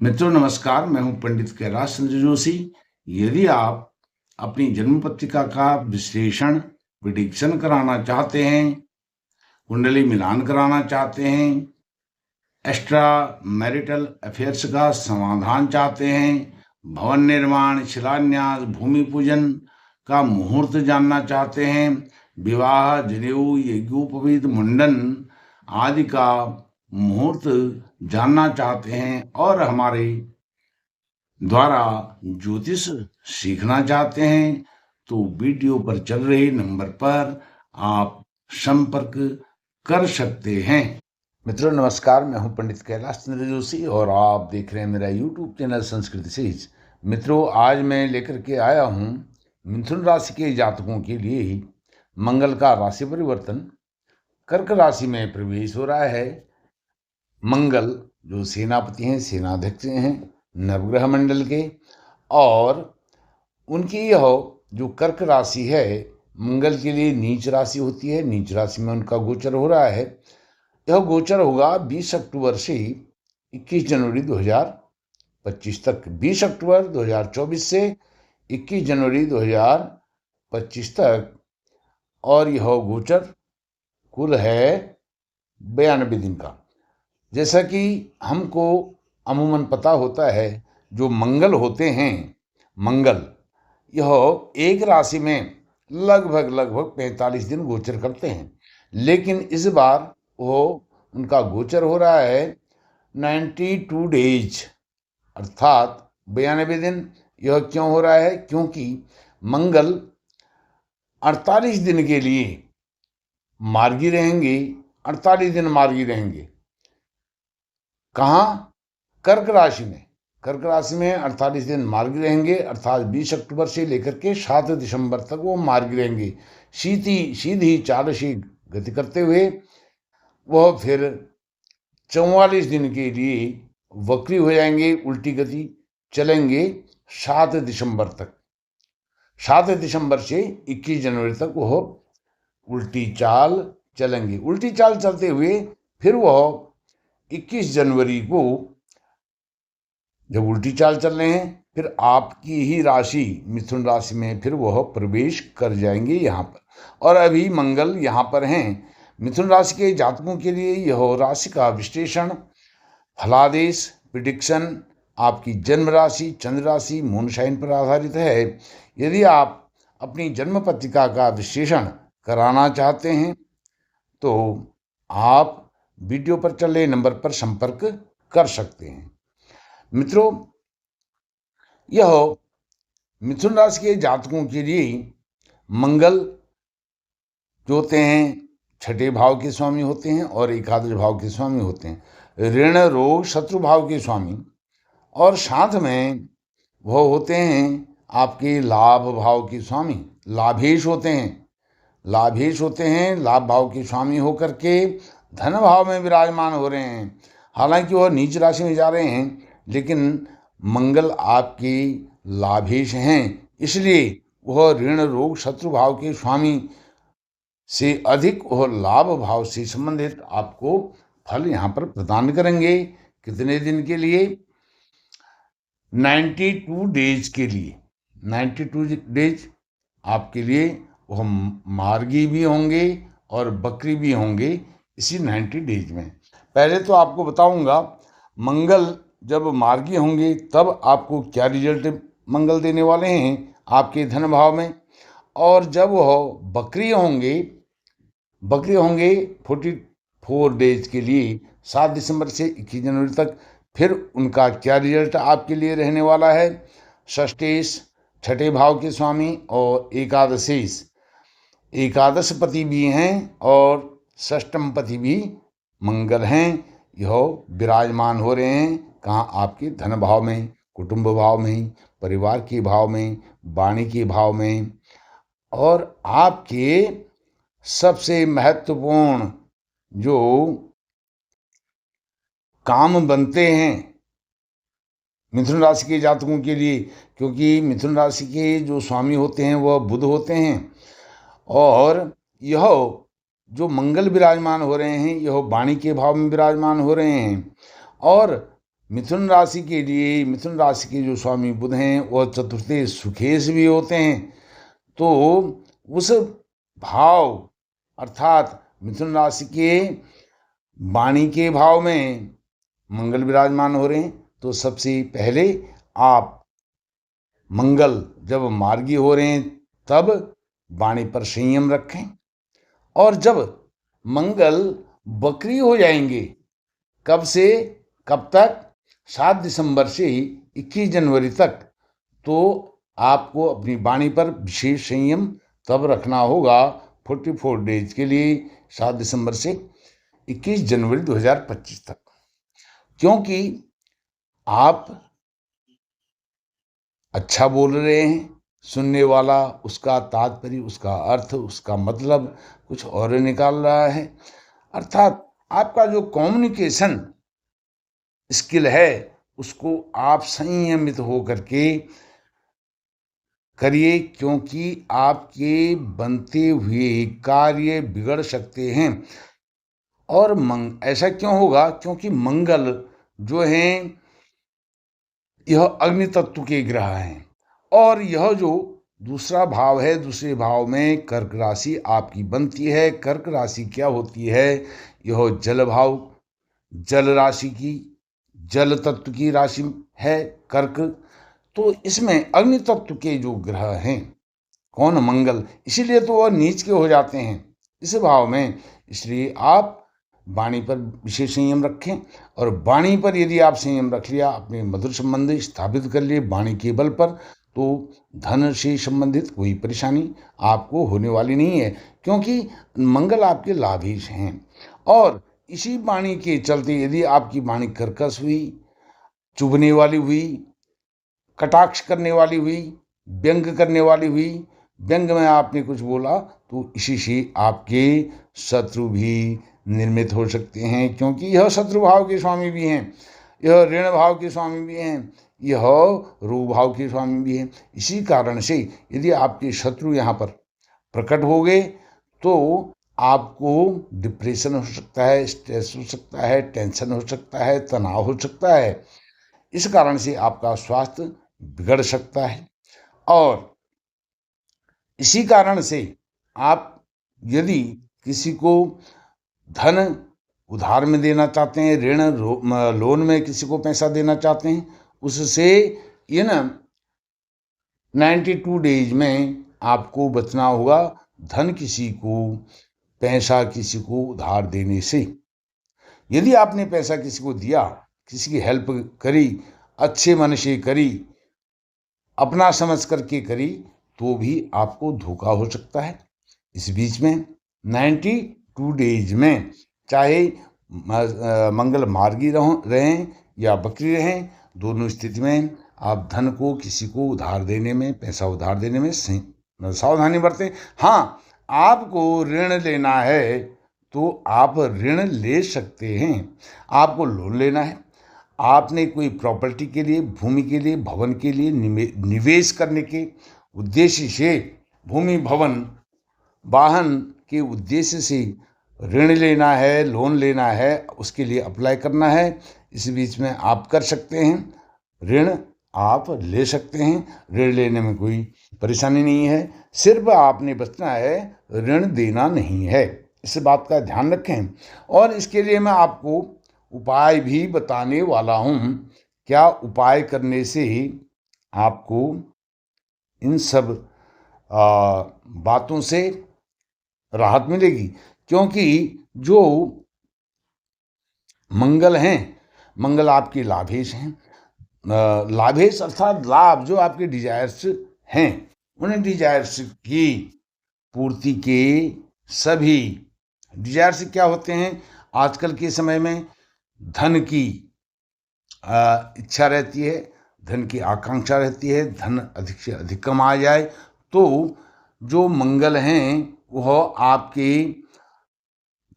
मित्रों नमस्कार, मैं हूं पंडित कैलाश चंद्र जोशी। यदि आप अपनी जन्म पत्रिका का विश्लेषण प्रिडिक्शन कराना चाहते हैं, कुंडली मिलान कराना चाहते हैं, एक्स्ट्रा मैरिटल अफेयर्स का समाधान चाहते हैं, भवन निर्माण, शिलान्यास, भूमि पूजन का मुहूर्त जानना चाहते हैं, विवाह, जनेऊ, यज्ञोपवीत, मुंडन आदि का मुहूर्त जानना चाहते हैं और हमारे द्वारा ज्योतिष सीखना चाहते हैं तो वीडियो पर चल रहे नंबर पर आप संपर्क कर सकते हैं। मित्रों नमस्कार, मैं हूं पंडित कैलाश चंद्र जोशी और आप देख रहे हैं मेरा यूट्यूब चैनल संस्कृति सीरीज। मित्रों, आज मैं लेकर के आया हूं मिथुन राशि के जातकों के लिए मंगल का राशि परिवर्तन। कर्क राशि में प्रवेश हो रहा है। मंगल जो सेनापति हैं, सेनाध्यक्ष हैं नवग्रह मंडल के, और उनकी यह जो कर्क राशि है मंगल के लिए नीच राशि होती है। नीच राशि में उनका गोचर हो रहा है। यह गोचर होगा 20 अक्टूबर से 21 जनवरी 2025 तक। 20 अक्टूबर 2024 से 21 जनवरी 2025 तक। और यह गोचर कुल है 92 दिन का। जैसा कि हमको अमूमन पता होता है, जो मंगल होते हैं, मंगल यह एक राशि में लगभग 45 दिन गोचर करते हैं, लेकिन इस बार वो उनका गोचर हो रहा है 92 डेज अर्थात 92 दिन। यह क्यों हो रहा है? क्योंकि मंगल 48 दिन के लिए मार्गी रहेंगे। 48 दिन मार्गी रहेंगे। कहाँ? कर्क राशि में। कर्क राशि में 48 दिन मार्गी रहेंगे, अर्थात 20 अक्टूबर से लेकर के 7 दिसंबर तक वो मार्गी रहेंगे। सीधी चाल से गति करते हुए वह फिर 44 दिन के लिए वक्री हो जाएंगे, उल्टी गति चलेंगे 7 दिसंबर तक। 7 दिसंबर से 21 जनवरी तक वह उल्टी चाल चलेंगे। उल्टी चाल चलते हुए फिर वह 21 जनवरी को जब उल्टी चाल चल रहे हैं, फिर आपकी ही राशि मिथुन राशि में फिर वह प्रवेश कर जाएंगे यहाँ पर। और अभी मंगल यहाँ पर हैं। मिथुन राशि के जातकों के लिए यह राशि का विश्लेषण, फलादेश, प्रिडिक्शन आपकी जन्म राशि, चंद्र राशि, मून साइन पर आधारित है। यदि आप अपनी जन्म पत्रिका का विश्लेषण कराना चाहते हैं तो आप वीडियो पर चल रहे नंबर पर संपर्क कर सकते हैं। मित्रों, यह मिथुन राशि के जातकों के लिए मंगल जो होते हैं छठे भाव के स्वामी होते हैं और एकादश भाव के स्वामी होते हैं। ऋण, रोग, शत्रु भाव के स्वामी, और साथ में वह होते हैं आपके लाभ भाव के स्वामी, लाभेश होते हैं। लाभेश होते हैं, लाभ भाव के स्वामी होकर के धन भाव में विराजमान हो रहे हैं। हालांकि वह नीच राशि में जा रहे हैं, लेकिन मंगल आपके लाभेश हैं, इसलिए वह ऋण, रोग, शत्रु भाव के स्वामी से अधिक वह लाभ भाव से संबंधित आपको फल यहाँ पर प्रदान करेंगे। कितने दिन के लिए? 92 डेज के लिए। 92 डेज आपके लिए वह मार्गी भी होंगे और बकरी भी होंगे इसी 90 डेज में। पहले तो आपको बताऊंगा मंगल जब मार्गी होंगे तब आपको क्या रिजल्ट मंगल देने वाले हैं आपके धन भाव में। और जब वह बकरी होंगे 44 डेज के लिए 7 दिसंबर से 21 जनवरी तक, फिर उनका क्या रिजल्ट आपके लिए रहने वाला है। षष्ठेश छठे भाव के स्वामी और एकादशेश, एकादश पति भी हैं और षष्टम पति भी मंगल हैं। यह विराजमान हो रहे हैं कहाँ? आपके धन भाव में, कुटुंब भाव में, परिवार के भाव में, वाणी के भाव में। और आपके सबसे महत्वपूर्ण जो काम बनते हैं मिथुन राशि के जातकों के लिए, क्योंकि मिथुन राशि के जो स्वामी होते हैं वह बुध होते हैं, और यह जो मंगल विराजमान हो रहे हैं यह वाणी के भाव में विराजमान हो रहे हैं। और मिथुन राशि के लिए, मिथुन राशि के जो स्वामी बुध हैं वह चतुर्थे सुखेश भी होते हैं। तो उस भाव अर्थात मिथुन राशि के वाणी के भाव में मंगल विराजमान हो रहे हैं। तो सबसे पहले आप मंगल जब मार्गी हो रहे हैं तब वाणी पर संयम रखें, और जब मंगल वक्री हो जाएंगे, कब से कब तक, 7 दिसंबर से 21 जनवरी तक, तो आपको अपनी वाणी पर विशेष संयम तब रखना होगा 44 डेज के लिए, 7 दिसंबर से 21 जनवरी 2025 तक। क्योंकि आप अच्छा बोल रहे हैं, सुनने वाला उसका तात्पर्य, उसका अर्थ, उसका मतलब कुछ और निकाल रहा है। अर्थात आपका जो कम्युनिकेशन स्किल है उसको आप संयमित हो करके करिए, क्योंकि आपके बनते हुए कार्य बिगड़ सकते हैं। और ऐसा क्यों होगा? क्योंकि मंगल जो हैं यह अग्नि तत्व के ग्रह हैं, और यह जो दूसरा भाव है, दूसरे भाव में कर्क राशि आपकी बनती है। कर्क राशि क्या होती है? यह जल भाव, जल राशि की, जल तत्व की राशि है कर्क। तो इसमें अग्नि तत्व के जो ग्रह हैं, कौन? मंगल। इसीलिए तो वह नीच के हो जाते हैं इस भाव में। इसलिए आप वाणी पर विशेष संयम रखें, और वाणी पर यदि आप संयम रख लिया, अपने मधुर संबंध स्थापित कर लिए वाणी के बल पर, तो धन से संबंधित कोई परेशानी आपको होने वाली नहीं है, क्योंकि मंगल आपके लाभेश हैं। और इसी वाणी के चलते यदि आपकी वाणी कर्कश हुई, चुभने वाली हुई, कटाक्ष करने वाली हुई, व्यंग करने वाली हुई, व्यंग में आपने कुछ बोला, तो इसी से आपके शत्रु भी निर्मित हो सकते हैं, क्योंकि यह शत्रु भाव के स्वामी भी हैं, यह ऋण भाव के स्वामी भी हैं, यह रोग भाव के स्वामी भी हैं। इसी कारण से यदि आपके शत्रु यहाँ पर प्रकट हो गए तो आपको डिप्रेशन हो सकता है, स्ट्रेस हो सकता है, टेंशन हो सकता है, तनाव हो सकता है। इस कारण से आपका स्वास्थ्य बिगड़ सकता है। और इसी कारण से आप यदि किसी को धन उधार में देना चाहते हैं, ऋण लोन में किसी को पैसा देना चाहते हैं, उससे इन 92 डेज में आपको बचना होगा धन किसी को, पैसा किसी को उधार देने से। यदि आपने पैसा किसी को दिया, किसी की हेल्प करी, अच्छे मन से करी, अपना समझ करके करी, तो भी आपको धोखा हो सकता है। इस बीच में 92 डेज में चाहे मंगल मार्गी रहें या बकरी रहें, दोनों स्थिति में आप धन को किसी को उधार देने में, पैसा उधार देने में सावधानी बरतें। हाँ, आपको ऋण लेना है तो आप ऋण ले सकते हैं। आपको लोन लेना है, आपने कोई प्रॉपर्टी के लिए, भूमि के लिए, भवन के लिए निवेश करने के उद्देश्य से, भूमि भवन वाहन के उद्देश्य से ऋण लेना है, लोन लेना है, उसके लिए अप्लाई करना है, इस बीच में आप कर सकते हैं। ऋण आप ले सकते हैं, ऋण लेने में कोई परेशानी नहीं है। सिर्फ आपने बचना है, ऋण देना नहीं है। इस बात का ध्यान रखें। और इसके लिए मैं आपको उपाय भी बताने वाला हूँ। क्या उपाय करने से ही आपको इन सब बातों से राहत मिलेगी। क्योंकि जो मंगल हैं, मंगल आपके लाभेश हैं। लाभेश अर्थात लाभ, जो आपके डिजायर्स हैं, उन डिजायर्स की पूर्ति के सभी डिजायर्स क्या होते हैं? आजकल के समय में धन की इच्छा रहती है, धन की आकांक्षा रहती है, धन अधिक से अधिक कमा जाए। तो जो मंगल हैं वह आपके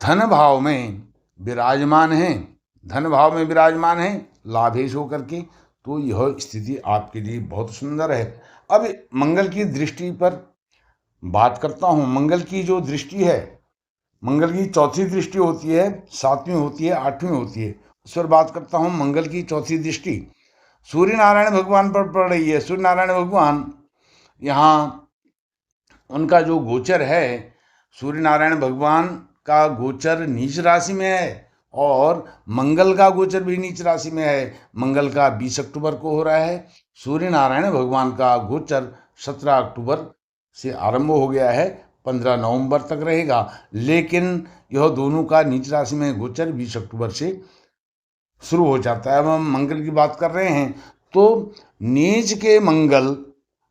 धन भाव में विराजमान हैं, धन भाव में विराजमान हैं लाभेश होकर के, तो यह स्थिति आपके लिए बहुत सुंदर है। अब मंगल की दृष्टि पर बात करता हूँ। मंगल की जो दृष्टि है, मंगल की चौथी दृष्टि होती है, 7वीं होती है, 8वीं होती है, इस पर बात करता हूँ। मंगल की चौथी दृष्टि सूर्य नारायण भगवान पर पड़ रही है। सूर्य नारायण भगवान यहाँ उनका जो गोचर है, सूर्य नारायण भगवान का गोचर नीच राशि में है और मंगल का गोचर भी नीच राशि में है। मंगल का 20 अक्टूबर को हो रहा है। सूर्य नारायण भगवान का गोचर 17 अक्टूबर से आरंभ हो गया है, 15 नवंबर तक रहेगा। लेकिन यह दोनों का नीच राशि में गोचर 20 अक्टूबर से शुरू हो जाता है। अब हम मंगल की बात कर रहे हैं तो नीच के मंगल,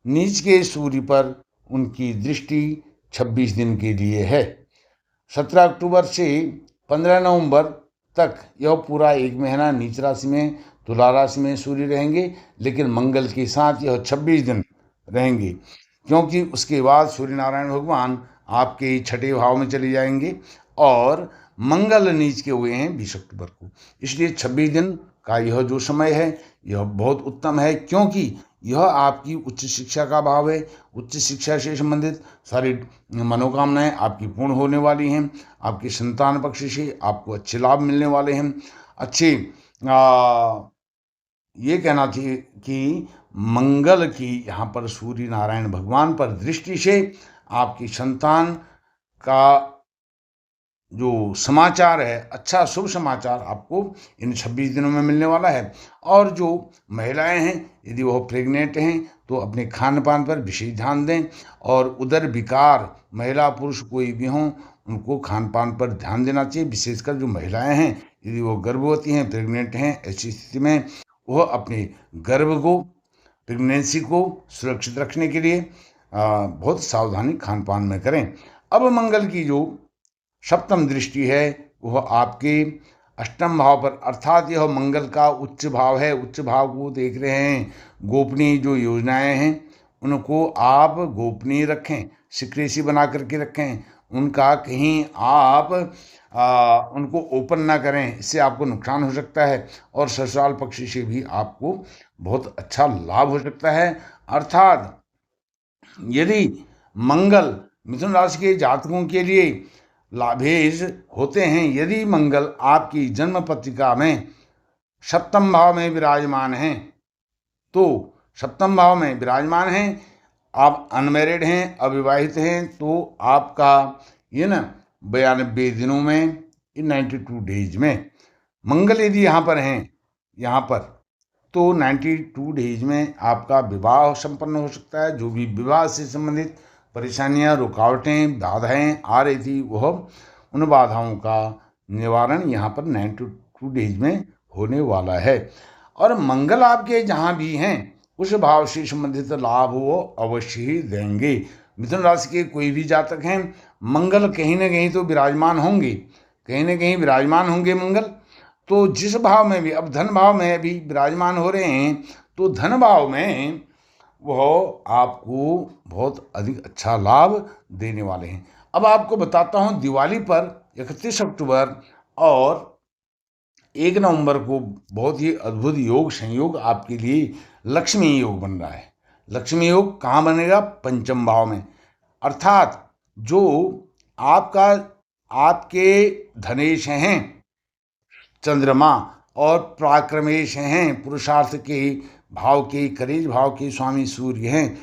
नीच के सूर्य पर उनकी दृष्टि 26 दिन के लिए है। 17 अक्टूबर से 15 नवंबर तक यह पूरा एक महीना नीच राशि में, तुला राशि में सूर्य रहेंगे, लेकिन मंगल के साथ यह 26 दिन रहेंगे, क्योंकि उसके बाद सूर्य नारायण भगवान आपके छठे भाव में चले जाएंगे और मंगल नीच के हुए हैं 20 अक्टूबर को। इसलिए 26 दिन का यह जो समय है यह बहुत उत्तम है, क्योंकि यह आपकी उच्च शिक्षा का भाव है। उच्च शिक्षा से संबंधित सारी मनोकामनाएं आपकी पूर्ण होने वाली हैं। आपकी संतान पक्ष से आपको अच्छे लाभ मिलने वाले हैं। अच्छे ये कहना चाहिए कि मंगल की यहाँ पर सूर्य नारायण भगवान पर दृष्टि से आपकी संतान का जो समाचार है, अच्छा शुभ समाचार आपको इन 26 दिनों में मिलने वाला है। और जो महिलाएं हैं, यदि वह प्रेग्नेंट हैं तो अपने खान पान पर विशेष ध्यान दें। और उदर विकार महिला पुरुष कोई भी हों, उनको खान पान पर ध्यान देना चाहिए। विशेषकर जो महिलाएं हैं, यदि वो गर्भवती हैं, प्रेग्नेंट हैं, ऐसी स्थिति में वह अपने गर्भ को, प्रेगनेंसी को सुरक्षित रखने के लिए बहुत सावधानी खान पान में करें। अब मंगल की जो सप्तम दृष्टि है वह आपके अष्टम भाव पर, अर्थात यह मंगल का उच्च भाव है। उच्च भाव को देख रहे हैं। गोपनीय जो योजनाएं हैं उनको आप गोपनीय रखें, सीक्रेसी बना करके रखें। उनका कहीं आप उनको ओपन ना करें, इससे आपको नुकसान हो सकता है। और ससुराल पक्ष से भी आपको बहुत अच्छा लाभ हो सकता है। अर्थात यदि मंगल मिथुन राशि के जातकों के लिए लाभेश होते हैं, यदि मंगल आपकी जन्म पत्रिका में सप्तम भाव में विराजमान हैं, तो सप्तम भाव में विराजमान हैं, आप अनमैरिड हैं, अविवाहित हैं, तो आपका ये 92 दिनों में, इन 92 डेज में मंगल यदि यहाँ पर हैं, यहाँ पर, तो 92 डेज में आपका विवाह संपन्न हो सकता है। जो भी विवाह से संबंधित परेशानियां, रुकावटें, बाधाएं आ रही थी, वह उन बाधाओं का निवारण यहाँ पर 92 डेज में होने वाला है। और मंगल आपके जहाँ भी हैं उस भाव से संबंधित लाभ वो अवश्य ही देंगे। मिथुन राशि के कोई भी जातक हैं, मंगल कहीं ना कहीं तो विराजमान होंगे, कहीं ना कहीं विराजमान होंगे मंगल। तो जिस भाव में भी, अब धन भाव में भी विराजमान हो रहे हैं, तो धन भाव में वह आपको बहुत अधिक अच्छा लाभ देने वाले हैं। अब आपको बताता हूँ, दिवाली पर 31 अक्टूबर और 1 नवंबर को बहुत ही अद्भुत योग संयोग आपके लिए लक्ष्मी योग बन रहा है। लक्ष्मी योग कहाँ बनेगा? पंचम भाव में। अर्थात जो आपका, आपके धनेश हैं चंद्रमा और पराक्रमेश हैं पुरुषार्थ के भाव के, करेज भाव के स्वामी सूर्य हैं।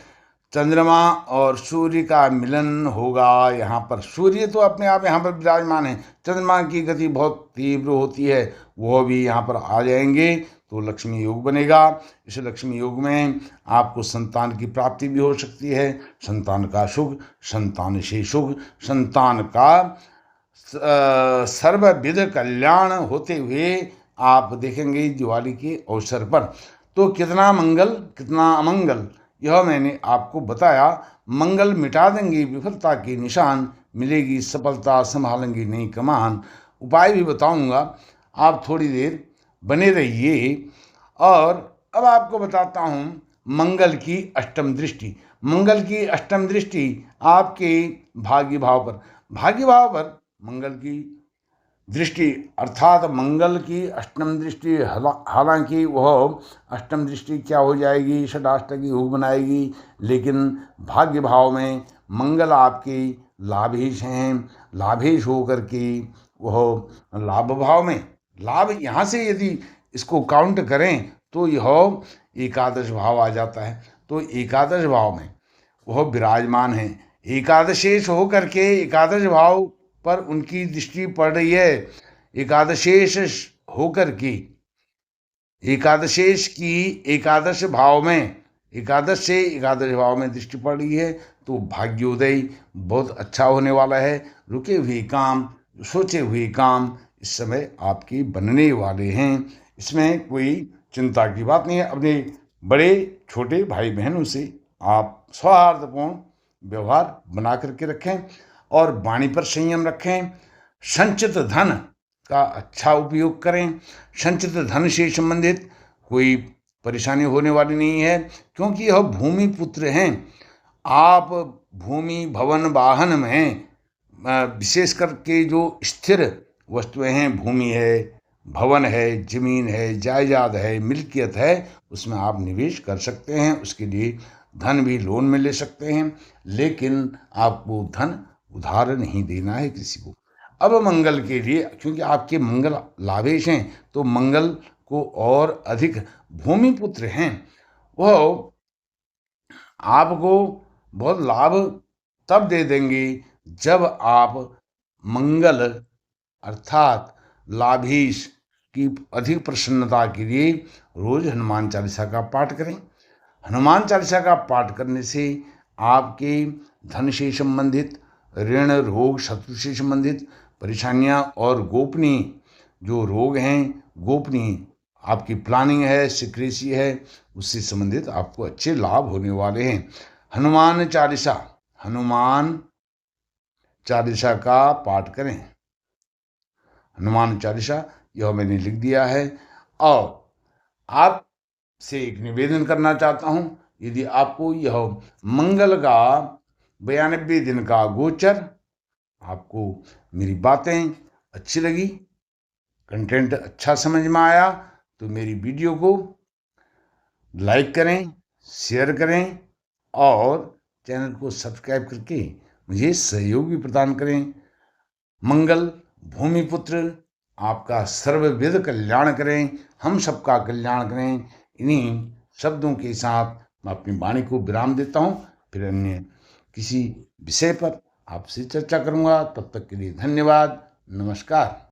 चंद्रमा और सूर्य का मिलन होगा यहाँ पर। सूर्य तो अपने आप यहाँ पर विराजमान है, चंद्रमा की गति बहुत तीव्र होती है, वह भी यहाँ पर आ जाएंगे, तो लक्ष्मी योग बनेगा। इस लक्ष्मी योग में आपको संतान की प्राप्ति भी हो सकती है, संतान का सुख, संतान से सुख, संतान का सर्वविध कल्याण होते हुए आप देखेंगे दिवाली के अवसर पर। तो कितना मंगल कितना अमंगल, यह मैंने आपको बताया। मंगल मिटा देंगे विफलता के निशान, मिलेगी सफलता, संभालेंगे नई कमान। उपाय भी बताऊंगा, आप थोड़ी देर बने रहिए। और अब आपको बताता हूँ मंगल की अष्टम दृष्टि। मंगल की अष्टम दृष्टि आपके भाग्य भाव पर, भाग्य भाव पर मंगल की दृष्टि, अर्थात मंगल की अष्टम दृष्टि, हालांकि वह अष्टम दृष्टि क्या हो जाएगी, षडाष्टकी योग बनाएगी, लेकिन भाग्य भाव में मंगल आपके लाभेश हैं। लाभेश होकर के वह लाभ भाव में लाभ यहाँ से यदि इसको काउंट करें तो यह एकादश भाव आ जाता है। तो एकादश भाव में वह विराजमान है, एकादशेष हो करके एकादश भाव पर उनकी दृष्टि पड़ रही है। एकादशेष हो करके एकादशेष की एकादश भाव में, एकादश से एकादश भाव में दृष्टि पड़ रही है, तो भाग्योदय बहुत अच्छा होने वाला है। रुके हुए काम, सोचे हुए काम इस समय आपके बनने वाले हैं। इसमें कोई चिंता की बात नहीं है। अपने बड़े छोटे भाई बहनों से आप सौहार्दपूर्ण व्यवहार बना करके रखें और वाणी पर संयम रखें। संचित धन का अच्छा उपयोग करें। संचित धन से संबंधित कोई परेशानी होने वाली नहीं है, क्योंकि यह भूमि पुत्र हैं। आप भूमि भवन वाहन में विशेष करके जो स्थिर वस्तुएं हैं, भूमि है, भवन है, जमीन है, जायदाद है, मिल्कियत है, उसमें आप निवेश कर सकते हैं। उसके लिए धन भी लोन में ले सकते हैं, लेकिन आपको धन उधार नहीं देना है किसी को। अब मंगल के लिए, क्योंकि आपके मंगल लाभेश हैं, तो मंगल को और अधिक भूमि पुत्र हैं, वह आपको बहुत लाभ तब दे देंगे जब आप मंगल अर्थात लाभीश की अधिक प्रसन्नता के लिए रोज हनुमान चालीसा का पाठ करें। हनुमान चालीसा का पाठ करने से आपके धन से संबंधित, ऋण, रोग, शत्रु से संबंधित परेशानियां और गोपनीय जो रोग हैं, गोपनीय आपकी प्लानिंग है, सिक्रेसी है, उससे संबंधित आपको अच्छे लाभ होने वाले हैं। हनुमान चालीसा का पाठ करें। हनुमान चालीसा यह मैंने लिख दिया है। और आपसे एक निवेदन करना चाहता हूं, यदि आपको यह मंगल का 92 दिन का गोचर, आपको मेरी बातें अच्छी लगी, कंटेंट अच्छा समझ में आया, तो मेरी वीडियो को लाइक करें, शेयर करें और चैनल को सब्सक्राइब करके मुझे सहयोग भी प्रदान करें। मंगल भूमिपुत्र आपका सर्वविध कल्याण करें, हम सबका कल्याण करें। इन्हीं शब्दों के साथ मैं अपनी वाणी को विराम देता हूँ। फिर अन्य किसी विषय पर आपसे चर्चा करूँगा। तब तक के लिए धन्यवाद, नमस्कार।